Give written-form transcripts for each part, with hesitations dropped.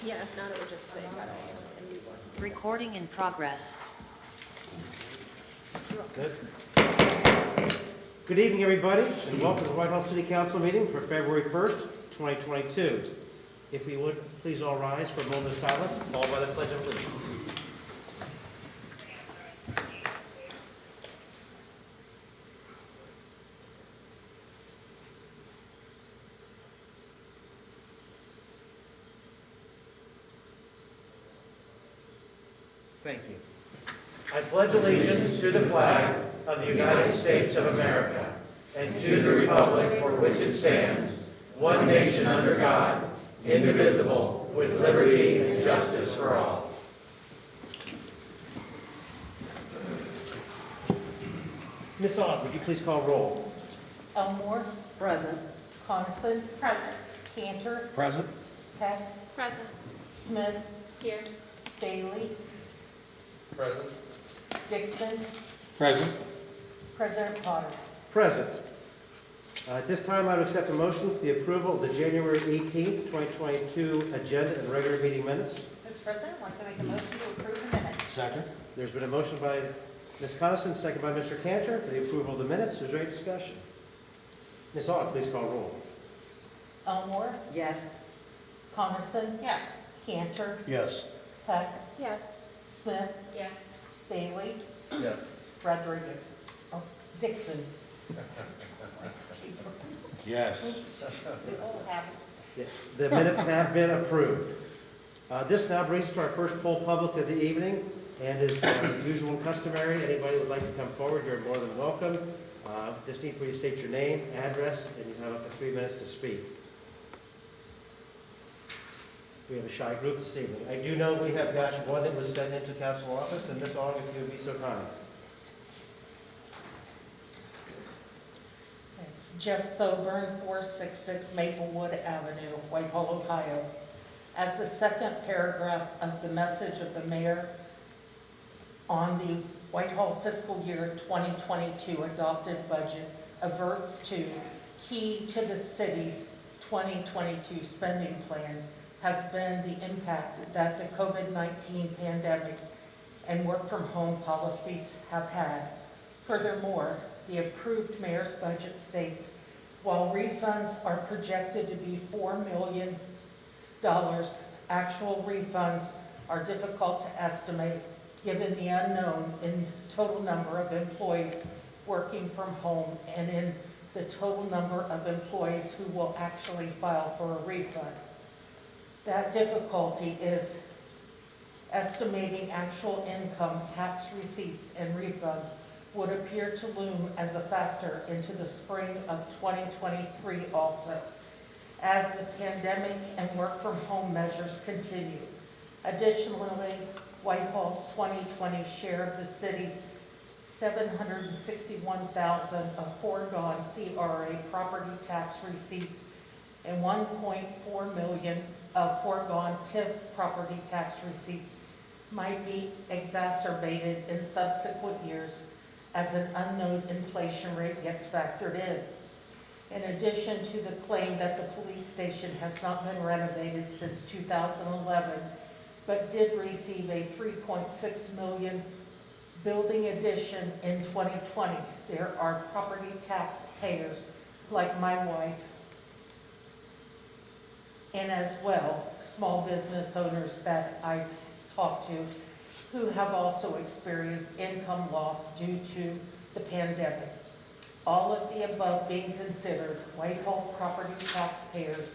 Yeah, if not, it would just say title and new one. Recording in progress. Good. Good evening, everybody, and welcome to the Whitehall City Council meeting for February 1st, 2022. If we would, please all rise for a moment of silence, followed by the Pledge of Allegiance. Thank you. I pledge allegiance to the flag of the United States of America and to the republic for which it stands, one nation under God, indivisible, with liberty and justice for all. Ms. Aug, would you please call roll? Elmore. Present. Coniston. Present. Cantor. Present. Peck. Present. Smith. Here. Bailey. Present. Dixon. Present. President Potter. Present. At this time, I would accept a motion for the approval of the January 18th, 2022 agenda and regular meeting minutes. Mr. President, I'd like to make a motion to approve the minutes. Second. There's been a motion by Ms. Coniston, second by Mr. Cantor for the approval of the minutes. Is there any discussion? Ms. Aug, please call roll. Elmore. Yes. Coniston. Yes. Cantor. Yes. Peck. Yes. Smith. Yes. Bailey. Yes. Rodriguez. Oh, Dixon. Yes. We all have it. Yes, the minutes have been approved. This now brings us to our first poll public of the evening, and as usual and customary, anybody who would like to come forward, you're more than welcome. Just need for you to state your name, address, and you have up to 3 minutes to speak. We have a shy group this evening. I do know we have got one that was sent into council office, and Ms. Aug, if you would be so kind. It's Jeff Thoburn, 466 Maplewood Avenue, Whitehall, Ohio. As the second paragraph of the message of the mayor on the Whitehall fiscal year 2022 adopted budget adverts to, key to the city's 2022 spending plan has been the impact that the COVID-19 pandemic and work from home policies have had. Furthermore, the approved mayor's budget states, while refunds are projected to be $4 million, actual refunds are difficult to estimate given the unknown in total number of employees working from home and in the total number of employees who will actually file for a refund. That difficulty is estimating actual income, tax receipts, and refunds would appear to loom as a factor into the spring of 2023 also, as the pandemic and work from home measures continue. Additionally, Whitehall's 2020 share of the city's $761,000 of foregone CRA property tax receipts and $1.4 million of foregone TIF property tax receipts might be exacerbated in subsequent years as an unknown inflation rate gets factored in. In addition to the claim that the police station has not been renovated since 2011, but did receive a $3.6 million building addition in 2020, there are property tax payers like my wife, and as well, small business owners that I've talked to who have also experienced income loss due to the pandemic. All of the above being considered, Whitehall property taxpayers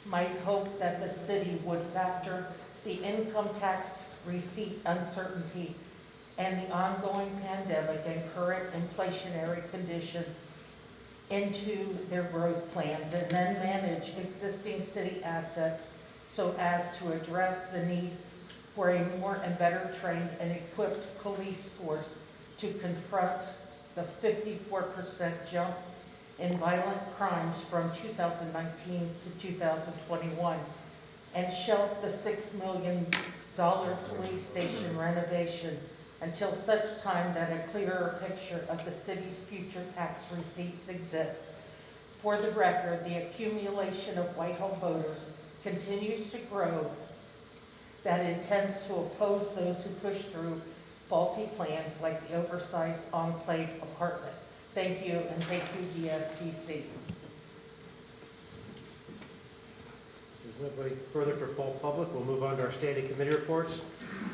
might hope that the city would factor the income tax receipt uncertainty and the ongoing pandemic and current inflationary conditions into their growth plans and then manage existing city assets so as to address the need for a more and better trained and equipped police force to confront the 54% jump in violent crimes from 2019 to 2021 and shelf the $6 million police station renovation until such time that a clearer picture of the city's future tax receipts exists. For the record, the accumulation of Whitehall voters continues to grow that intends to oppose those who push through faulty plans like the oversized enclave apartment. Thank you, and thank you, DSCC. There's nobody further for poll public. We'll move on to our standing committee reports.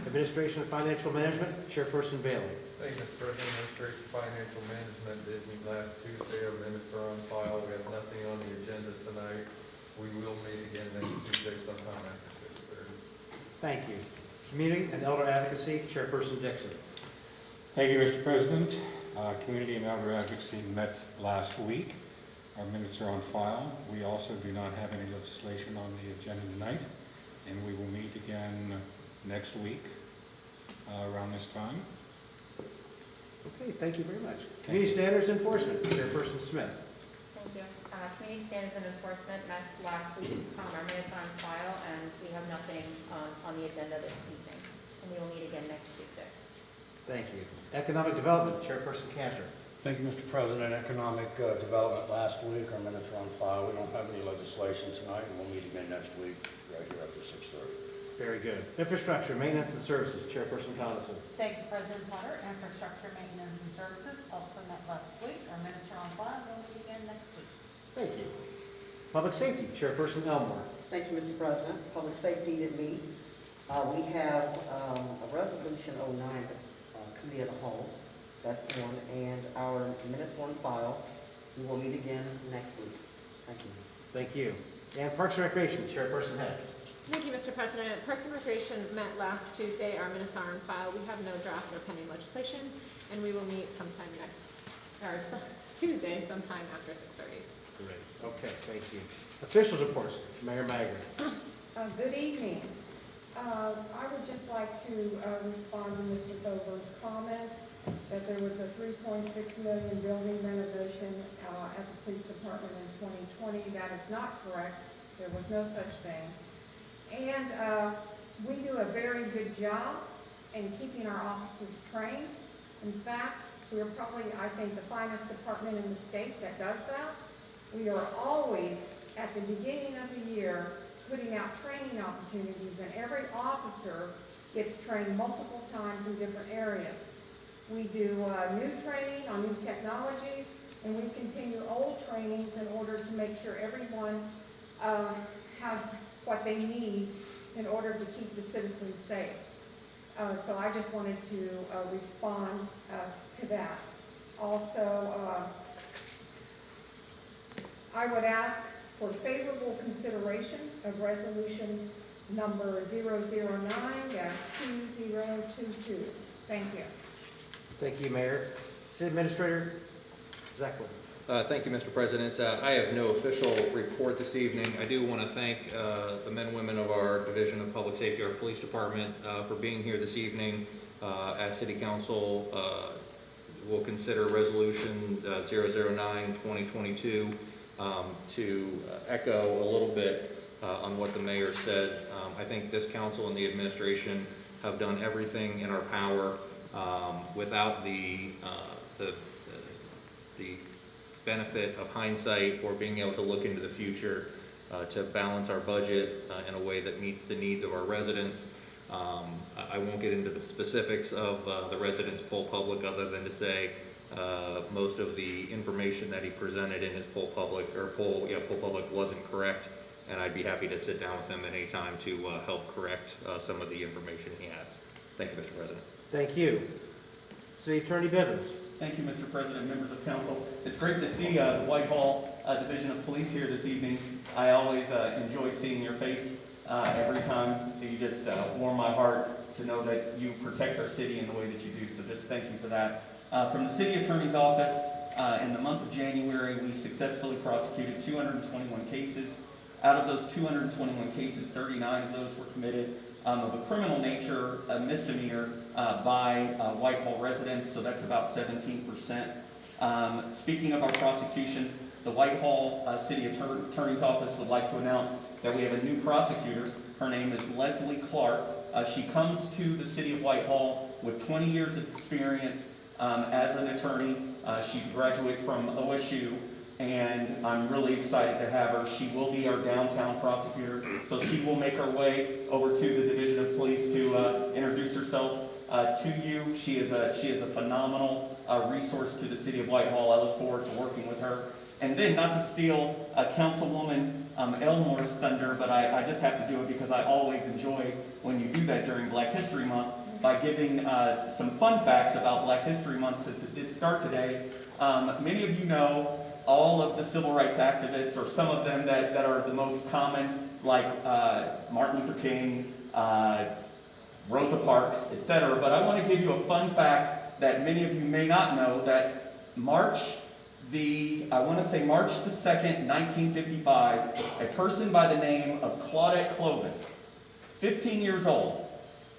Administration and Financial Management, Chairperson Bailey. Thank you, Mr. President. Administration Financial Management did meet last Tuesday. Our minutes are on file. We have nothing on the agenda tonight. We will meet again next Tuesday sometime after 6:30. Thank you. Community and Elder Advocacy, Chairperson Dixon. Thank you, Mr. President. Community and Elder Advocacy met last week. Our minutes are on file. We also do not have any legislation on the agenda tonight, and we will meet again next week around this time. Okay, thank you very much. Community Standards Enforcement, Chairperson Smith. Thank you. Community Standards and Enforcement met last week. Our minutes are on file, and we have nothing on the agenda this evening. And we will meet again next Tuesday. Thank you. Economic Development, Chairperson Cantor. Thank you, Mr. President. Economic Development last week, our minutes are on file. We don't have any legislation tonight, and we'll meet again next week, right here after 6:30. Very good. Infrastructure, Maintenance and Services, Chairperson Coniston. Thank you, President Potter. Infrastructure, Maintenance, and Services also met last week. Our minutes are on file. We'll meet again next week. Thank you. Public Safety, Chairperson Elmore. Thank you, Mr. President. Public Safety did meet. We have a resolution 09 that's committee of the whole. That's one, and our minutes on file. We will meet again next week. Thank you. Thank you. And Parks and Recreation, Chairperson Head. Thank you, Mr. President. Parks and Recreation met last Tuesday. Our minutes are on file. We have no drafts or pending legislation, and we will meet sometime Tuesday, sometime after 6:30. Great. Okay, thank you. Officials reports, Mayor Magri. Good evening. I would just like to respond to Mr. Thoburn's comment that there was a $3.6 million building renovation at the police department in 2020. That is not correct. There was no such thing. And we do a very good job in keeping our officers trained. In fact, we are probably, I think, the finest department in the state that does that. We are always, at the beginning of the year, putting out training opportunities, and every officer gets trained multiple times in different areas. We do new training on new technologies, and we continue old trainings in order to make sure everyone has what they need in order to keep the citizens safe. So I just wanted to respond to that. Also, I would ask for favorable consideration of resolution number 009-2022. Thank you. Thank you, Mayor. City Administrator Zeklin. Thank you, Mr. President. I have no official report this evening. I do want to thank the men and women of our Division of Public Safety, our police department, for being here this evening. As City Council will consider Resolution 009-2022 to echo a little bit on what the mayor said. I think this council and the administration have done everything in our power without the benefit of hindsight or being able to look into the future to balance our budget in a way that meets the needs of our residents. I won't get into the specifics of the residents' poll public other than to say most of the information that he presented in his poll public wasn't correct, and I'd be happy to sit down with him at any time to help correct some of the information he has. Thank you, Mr. President. Thank you. City Attorney Bivens. Thank you, Mr. President, members of council. It's great to see the Whitehall Division of Police here this evening. I always enjoy seeing your face every time. You just warm my heart to know that you protect our city in the way that you do, so just thank you for that. From the City Attorney's Office, in the month of January, we successfully prosecuted 221 cases. Out of those 221 cases, 39 of those were committed of a criminal nature, a misdemeanor by Whitehall residents, so that's about 17%. Speaking of our prosecutions, the Whitehall City Attorney's Office would like to announce that we have a new prosecutor. Her name is Leslie Clark. She comes to the City of Whitehall with 20 years of experience as an attorney. She's a graduate from OSU, and I'm really excited to have her. She will be our downtown prosecutor, so So she will make her way over to the Division of Police to introduce herself to you. She is a phenomenal resource to the city of Whitehall. I look forward to working with her. And then, not to steal Councilwoman Elmore's thunder, but I just have to do it because I always enjoy when you do that during Black History Month, by giving some fun facts about Black History Month, since it did start today. Many of you know all of the civil rights activists, or some of them that are the most common, like Martin Luther King, Rosa Parks, etc. But I want to give you a fun fact that many of you may not know, that March the 2nd, 1955, a person by the name of Claudette Cloven, 15 years old,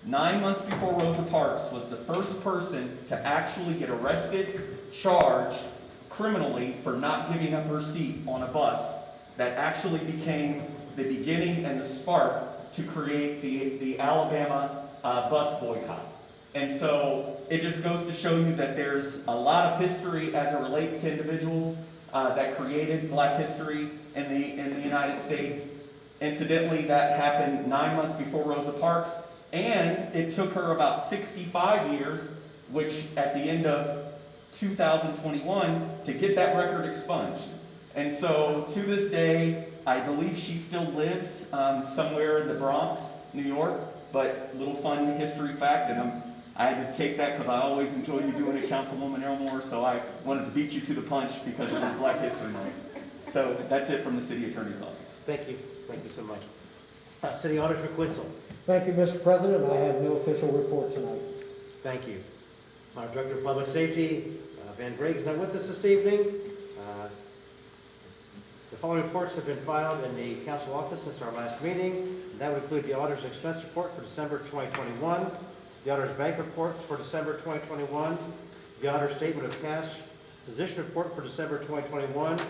9 months before Rosa Parks, was the first person to actually get arrested, charged criminally for not giving up her seat on a bus, that actually became the beginning and the spark to create the Alabama bus boycott. And so it just goes to show you that there's a lot of history as it relates to individuals that created Black history in the United States. Incidentally, that happened 9 months before Rosa Parks, and it took her about 65 years, which at the end of 2021, to get that record expunged. And so to this day, I believe she still lives somewhere in the Bronx, New York. But little fun history fact, and I had to take that because I always enjoy you doing it, Councilwoman Elmore, so I wanted to beat you to the punch because it was Black History Month. So that's it from the City Attorney's Office. Thank you so much. City Auditor Quinzel. Thank you, Mr. President. I have no official report tonight. Thank you. Our Director of Public Safety, Van Brigg, is not with us this evening. The following reports have been filed in the council office since our last meeting. That would include the auditor's expense report for December 2021, the auditor's bank report for December 2021, the auditor's statement of cash position report for December 2021,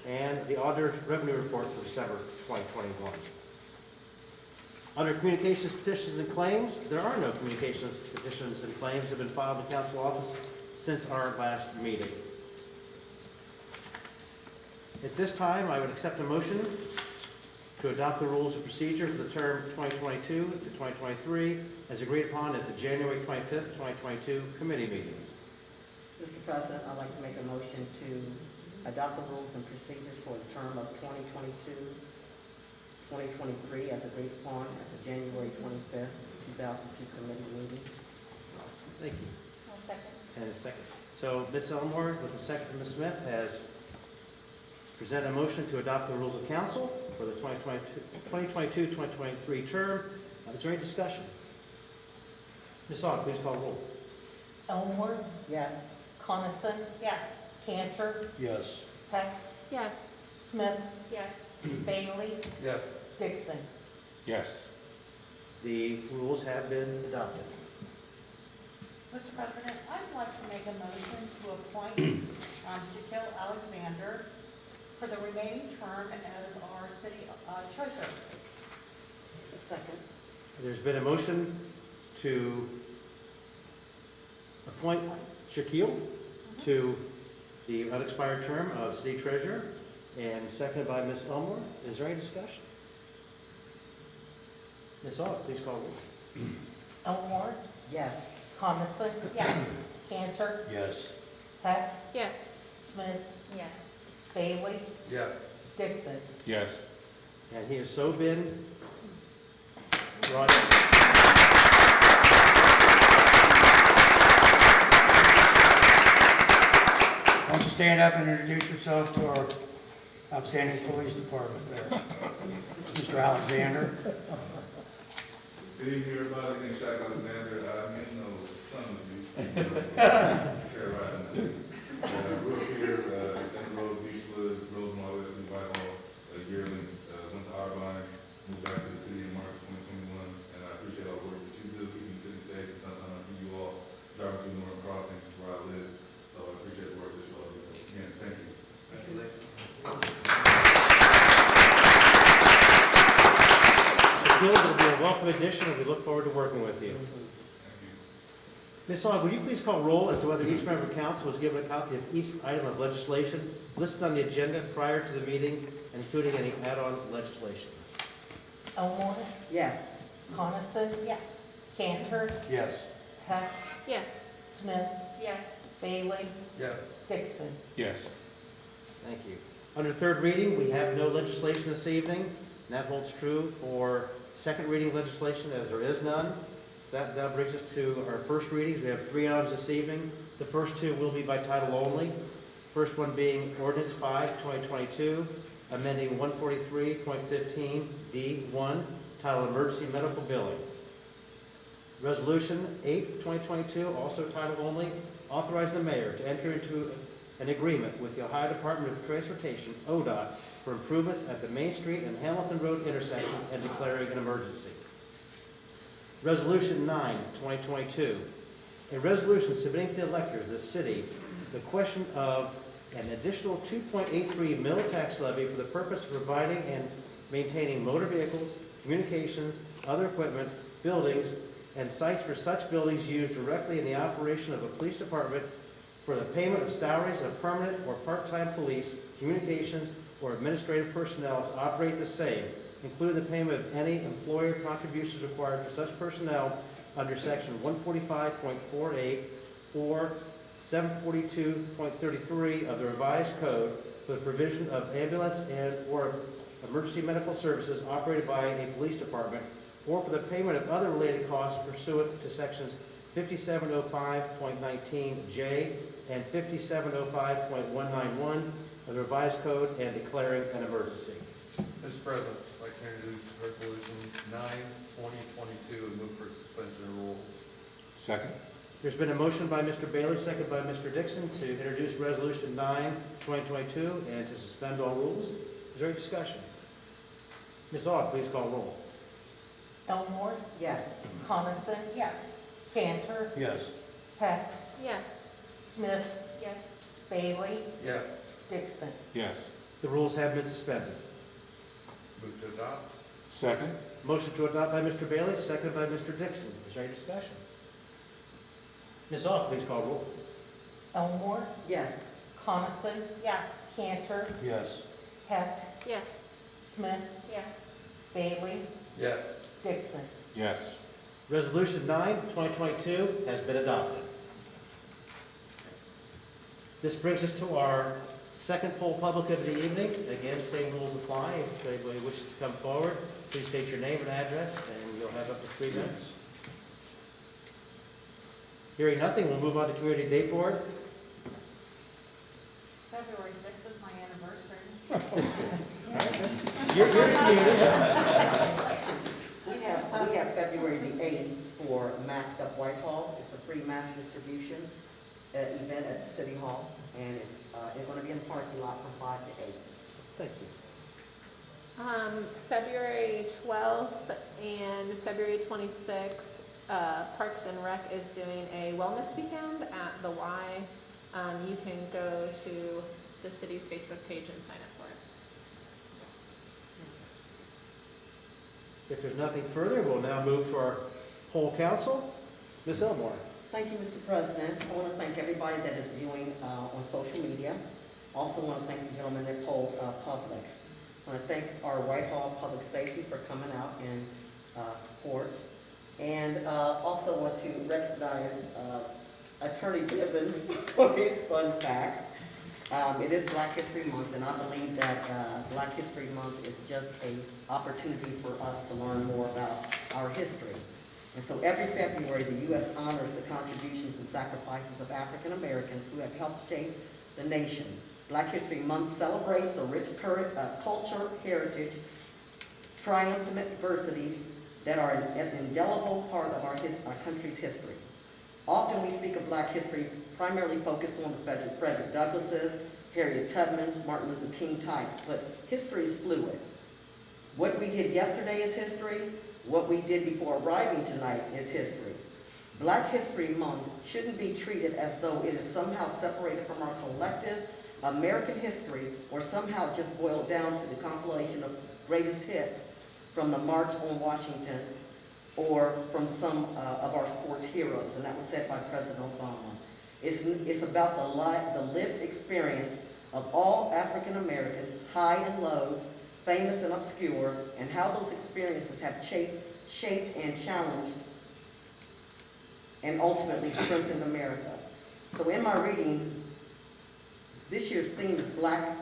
and the auditor's revenue report for December 2021. Under communications, petitions, and claims, there are no communications, petitions, and claims that have been filed in the council office since our last meeting. At this time, I would accept a motion to adopt the rules of procedure for the term 2022 to 2023 as agreed upon at the January 25th, 2022 committee meeting. Mr. President, I'd like to make a motion to adopt the rules and procedures for the term of 2022-2023 as agreed upon at the January 25th, 2002 committee meeting. Thank you. I'll second. And a second. So Ms. Elmore, with a second from Ms. Smith, has presented a motion to adopt the rules of council for the 2022-2023 term. Is there any discussion? Ms. Aug, please call roll. Elmore, Yes. Coniston, Yes. Cantor, Yes. Peck, Yes. Smith, Yes. Bailey, Yes. Dixon. Yes. The rules have been adopted. Mr. President, I'd like to make a motion to appoint Shaquille Alexander for the remaining term as our city treasurer. Second. There's been a motion to appoint Shaquille to the unexpired term of city treasurer, and seconded by Ms. Elmore. Is there any discussion? Ms. Aug, please call roll. Elmore, Yes. Coniston, Yes. Cantor, Yes. Peck, Yes. Smith, Yes. Bailey, Yes. Dixon. Yes. And he has so been brought in. Why don't you stand up and introduce yourself to our outstanding police department there. Mr. Alexander. Good evening, everybody. My name is Shaq Alexander. I met no son of you. Terrorizing the city. Grew up here, in the road, Beachwoods, rose my way through Whitehall, yearly, went to Arbonne, moved back to the city in March 2021, and I appreciate all the work that you do, keeping the city safe. Sometimes I see you all driving through North Crossing, where I live, so I appreciate the work that you all do. Again, thank you. Thank you. Shaquille, it'll be a welcome addition, and we look forward to working with you. Ms. Aug, would you please call roll as to whether each member of council was given a copy of each item of legislation listed on the agenda prior to the meeting, including any add-on legislation? Elmore, Yes. Coniston, Yes. Cantor, Yes. Heck, Yes. Smith, Yes. Bailey, Yes. Dixon. Yes. Thank you. Under third reading, we have no legislation this evening, and that holds true for second reading legislation as there is none. So that now brings us to our first readings. We have 3 items this evening. The first 2 will be by title only. First one being Ordinance 5/2022, amending 143.15 D1, titled Emergency Medical Billing. Resolution 8/2022, also title only, authorize the mayor to enter into an agreement with the Ohio Department of Transportation, ODOT, for improvements at the Main Street and Hamilton Road intersection and declaring an emergency. Resolution 9/2022, a resolution submitting to the electors of the city the question of an additional 2.83 mill tax levy for the purpose of providing and maintaining motor vehicles, communications, other equipment, buildings, and sites for such buildings used directly in the operation of a police department for the payment of salaries of permanent or part-time police, communications, or administrative personnel to operate the same, including the payment of any employer contributions required for such personnel under section 145.48 or 742.33 of the revised code for the provision of ambulance and/or emergency medical services operated by a police department, or for the payment of other related costs pursuant to sections 5705.19J and 5705.191 of the revised code and declaring an emergency. Mr. President, I'd like to introduce Resolution 9/2022 and move for suspension of rules. Second? There's been a motion by Mr. Bailey, second by Mr. Dixon, to introduce Resolution 9/2022 and to suspend all rules. Is there any discussion? Ms. Aug, please call roll. Elmore, Yes. Coniston, Yes. Cantor, Yes. Heck, Yes. Smith, Yes. Bailey, Yes. Dixon. Yes. The rules have been suspended. Move to adopt. Second? Motion to adopt by Mr. Bailey, seconded by Mr. Dixon. Is there any discussion? Ms. Aug, please call roll. Elmore, Yes. Coniston, Yes. Cantor, Yes. Heck, Yes. Smith, Yes. Bailey, Yes. Dixon. Yes. Resolution 9/2022 has been adopted. This brings us to our second poll public of the evening. Again, same rules apply. If anybody wishes to come forward, please state your name and address, and you'll have up to 3 minutes. Hearing nothing, we'll move on to Community Date Board. February 6th is my anniversary. You're community. We have February the 8th for Mask Up Whitehall. It's a free mask distribution event at the City Hall, and it's going to be in the parking lot from 5 to 8. Thank you. February 12th and February 26th, Parks and Rec is doing a wellness weekend at the Y. You can go to the city's Facebook page and sign up for it. If there's nothing further, we'll now move to our whole council. Ms. Elmore. Thank you, Mr. President. I want to thank everybody that is viewing on social media. Also want to thank the gentleman that polled public. I want to thank our Whitehall Public Safety for coming out and support. And also want to recognize Attorney Gibbons for his fun facts. It is Black History Month, and I believe that Black History Month is just an opportunity for us to learn more about our history. And so every February, the U.S. honors the contributions and sacrifices of African Americans who have helped shape the nation. Black History Month celebrates the rich culture, heritage, triumphs, and adversities that are an indelible part of our country's history. Often we speak of Black history primarily focused on the Frederick Douglasses, Harriet Tubmans, Martin Luther King types, but history is fluid. What we did yesterday is history. What we did before arriving tonight is history. Black History Month shouldn't be treated as though it is somehow separated from our collective American history or somehow just boiled down to the compilation of greatest hits from the March on Washington or from some of our sports heroes, and that was said by President Obama. It's about the lived experience of all African Americans, high and lows, famous and obscure, and how those experiences have shaped and challenged and ultimately strengthened America. So in my reading, this year's theme is Black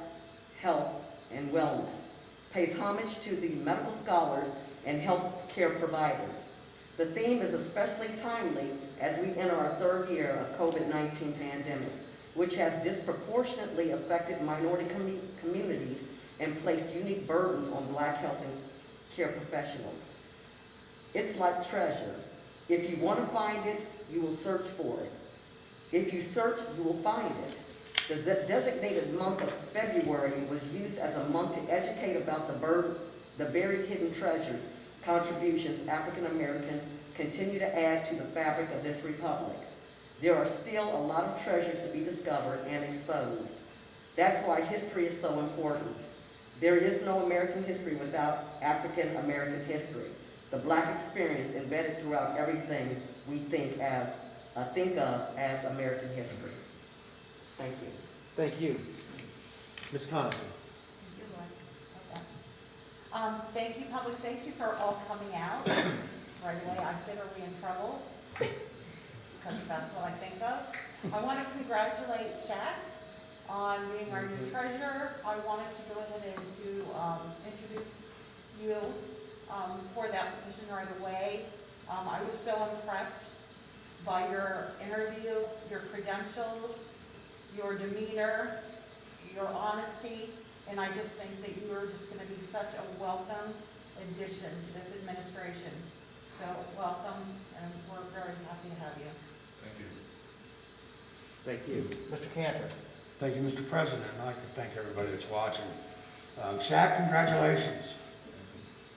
Health and Wellness, pays homage to the medical scholars and health care providers. The theme is especially timely as we enter our third year of COVID-19 pandemic, which has disproportionately affected minority communities and placed unique burdens on Black health and care professionals. It's like treasure. If you want to find it, you will search for it. If you search, you will find it. The designated month of February was used as a month to educate about the buried hidden treasures, contributions African Americans continue to add to the fabric of this republic. There are still a lot of treasures to be discovered and exposed. That's why history is so important. There is no American history without African American history. The Black experience embedded throughout everything we think of as American history. Thank you. Thank you. Ms. Coniston. Thank you, Public Safety, for all coming out. Right away, I said, are we in trouble? Because that's what I think of. I want to congratulate Shaq on being our new treasurer. I wanted to go ahead and introduce you for that position right away. I was so impressed by your interview, your credentials, your demeanor, your honesty, and I just think that you are just going to be such a welcome addition to this administration. So welcome, and we're very happy to have you. Thank you. Thank you. Mr. Cantor. Thank you, Mr. President. I'd like to thank everybody that's watching. Shaq, congratulations.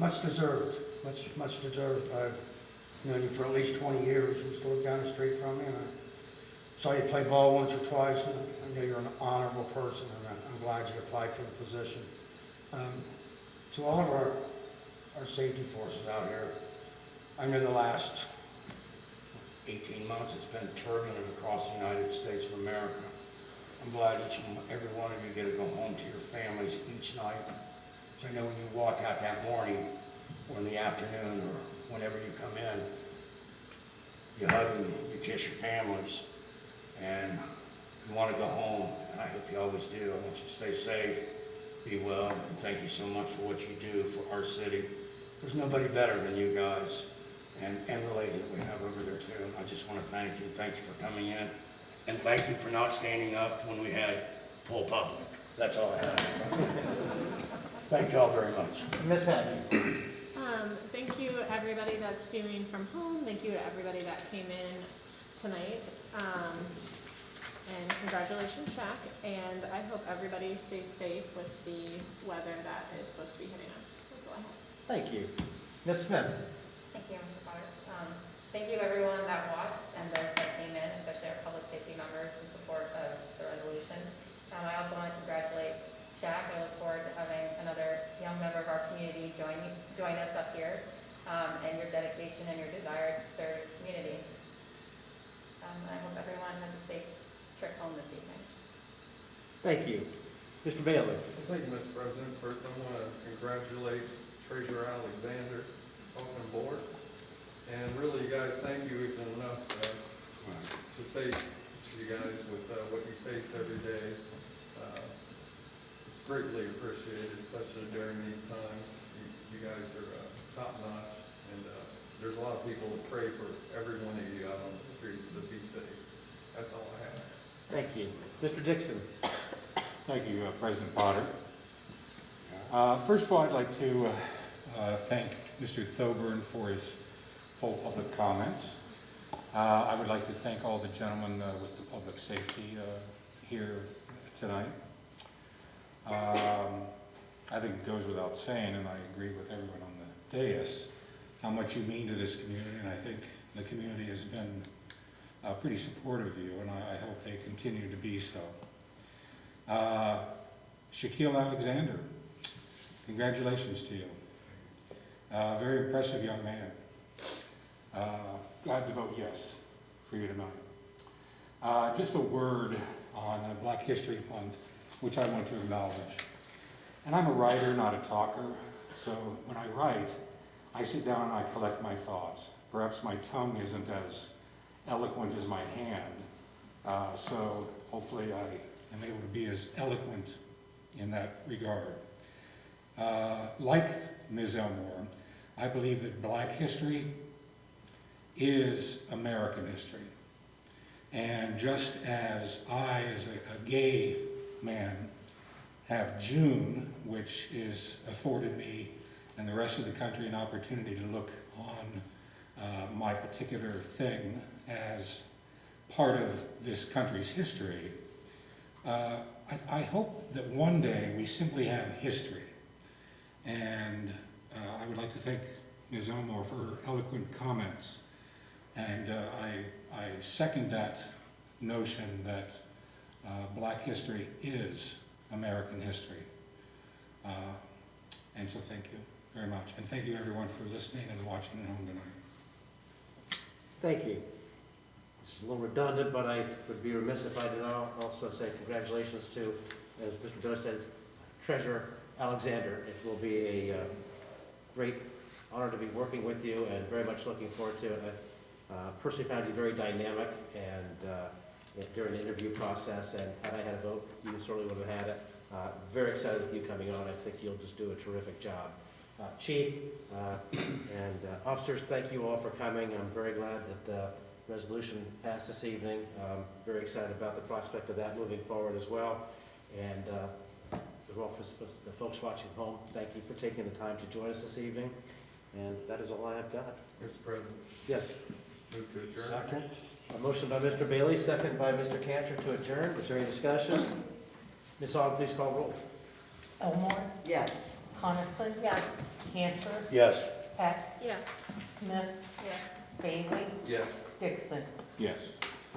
Much deserved, much deserved. I've known you for at least 20 years. You used to live down the street from me, and I saw you play ball once or twice, and I know you're an honorable person, and I'm glad you applied for the position. To all of our safety forces out here, I know the last 18 months it's been turbulent across the United States of America. I'm glad each and every one of you get to go home to your families each night. So I know when you walk out that morning or in the afternoon or whenever you come in, you hug and you kiss your families and you want to go home, and I hope you always do. I want you to stay safe, be well, and thank you so much for what you do for our city. There's nobody better than you guys and the lady that we have over there too. I just want to thank you. Thank you for coming in. And thank you for not standing up when we had full public. That's all I have. Thank you all very much. Ms. Hackey. Thank you everybody that's viewing from home. Thank you to everybody that came in tonight. And congratulations, Shaq. And I hope everybody stays safe with the weather that is supposed to be hitting us. That's all I have. Thank you. Ms. Smith. Thank you, Mr. Potter. Thank you everyone that watched and those that came in, especially our public safety members in support of the resolution. I also want to congratulate Shaq. I look forward to having another young member of our community join us up here, and your dedication and your desire to serve the community. I hope everyone has a safe trip home this evening. Thank you. Mr. Bailey. Thank you, Mr. President. First, I want to congratulate Treasurer Alexander on board. And really, you guys, thank you isn't enough to say to you guys with what you face every day. It's greatly appreciated, especially during these times. You guys are top notch, and there's a lot of people that pray for every one of you out on the streets, so be safe. That's all I have. Thank you. Mr. Dixon. Thank you, President Potter. First of all, I'd like to thank Mr. Thoburn for his full public comments. I would like to thank all the gentlemen with the public safety here tonight. I think it goes without saying, and I agree with everyone on the dais, how much you mean to this community, and I think the community has been pretty supportive of you, and I hope they continue to be so. Shaquille Alexander, congratulations to you. Very impressive young man. Glad to vote yes for you tonight. Just a word on Black History Month, which I want to acknowledge. And I'm a writer, not a talker, so when I write, I sit down and I collect my thoughts. Perhaps my tongue isn't as eloquent as my hand, so hopefully I am able to be as eloquent in that regard. Like Ms. Elmore, I believe that Black history is American history. And just as I, as a gay man, have June, which is afforded me and the rest of the country an opportunity to look on my particular thing as part of this country's history, I hope that one day we simply have history. And I would like to thank Ms. Elmore for her eloquent comments. And I second that notion that Black history is American history. And so thank you very much. And thank you everyone for listening and watching at home tonight. Thank you. This is a little redundant, but I would be remiss if I did not also say congratulations to, as Mr. Bill said, Treasurer Alexander. It will be a great honor to be working with you and very much looking forward to it. I personally found you very dynamic and during the interview process, and had I had a vote, you certainly would have had it. Very excited with you coming on. I think you'll just do a terrific job. Chief and officers, thank you all for coming. I'm very glad that the resolution passed this evening. Very excited about the prospect of that moving forward as well. And the folks watching at home, thank you for taking the time to join us this evening. And that is all I have got. Mr. President, Yes. move to adjourn. Second? A motion by Mr. Bailey, second by Mr. Cantor to adjourn. Is there any discussion? Ms. Aug, please call roll. Elmore, Yes. Coniston, Yes. Cantor, Yes. Peck, Yes. Smith, Yes. Bailey, Yes. Dixon. Yes.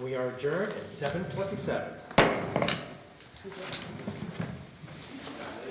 We are adjourned at 7:27.